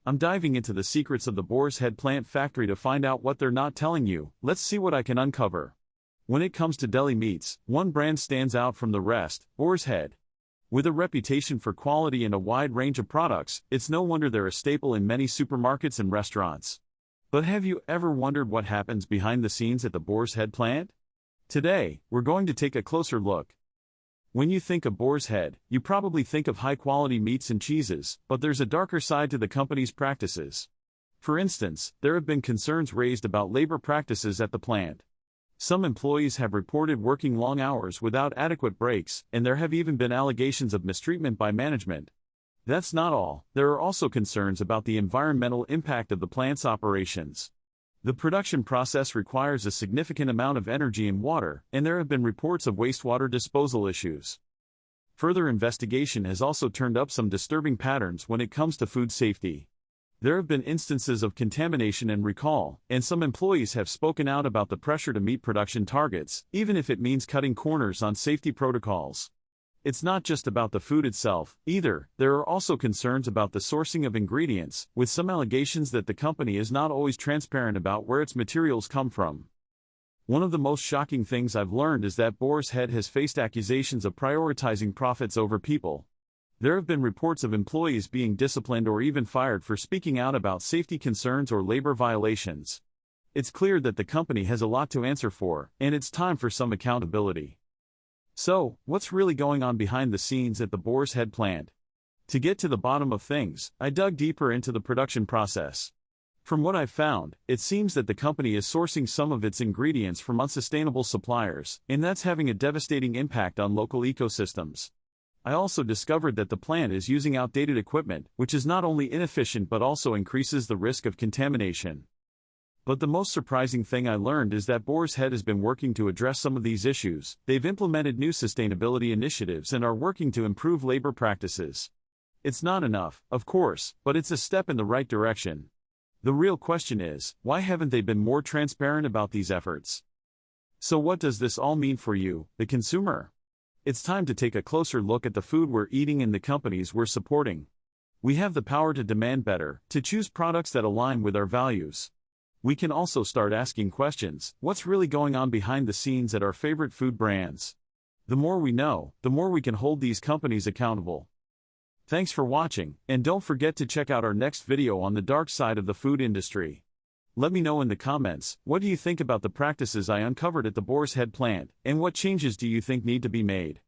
I'm diving into the secrets of the Boar's Head plant factory to find out what they're not telling you. Let's see what I can uncover. When it comes to deli meats, one brand stands out from the rest: Boar's Head. With a reputation for quality and a wide range of products, it's no wonder they're a staple in many supermarkets and restaurants. But have you ever wondered what happens behind the scenes at the Boar's Head plant? Today, we're going to take a closer look. When you think of Boar's Head, you probably think of high-quality meats and cheeses, but there's a darker side to the company's practices. For instance, there have been concerns raised about labor practices at the plant. Some employees have reported working long hours without adequate breaks, and there have even been allegations of mistreatment by management. That's not all. There are also concerns about the environmental impact of the plant's operations. The production process requires a significant amount of energy and water, and there have been reports of wastewater disposal issues. Further investigation has also turned up some disturbing patterns when it comes to food safety. There have been instances of contamination and recall, and some employees have spoken out about the pressure to meet production targets, even if it means cutting corners on safety protocols. It's not just about the food itself, either. There are also concerns about the sourcing of ingredients, with some allegations that the company is not always transparent about where its materials come from. One of the most shocking things I've learned is that Boar's Head has faced accusations of prioritizing profits over people. There have been reports of employees being disciplined or even fired for speaking out about safety concerns or labor violations. It's clear that the company has a lot to answer for, and it's time for some accountability. So, what's really going on behind the scenes at the Boar's Head plant? To get to the bottom of things, I dug deeper into the production process. From what I've found, it seems that the company is sourcing some of its ingredients from unsustainable suppliers, and that's having a devastating impact on local ecosystems. I also discovered that the plant is using outdated equipment, which is not only inefficient but also increases the risk of contamination. But the most surprising thing I learned is that Boar's Head has been working to address some of these issues. They've implemented new sustainability initiatives and are working to improve labor practices. It's not enough, of course, but it's a step in the right direction. The real question is, why haven't they been more transparent about these efforts? So what does this all mean for you, the consumer? It's time to take a closer look at the food we're eating and the companies we're supporting. We have the power to demand better, to choose products that align with our values. We can also start asking questions: what's really going on behind the scenes at our favorite food brands? The more we know, the more we can hold these companies accountable. Thanks for watching, and don't forget to check out our next video on the dark side of the food industry. Let me know in the comments, what do you think about the practices I uncovered at the Boar's Head plant, and what changes do you think need to be made?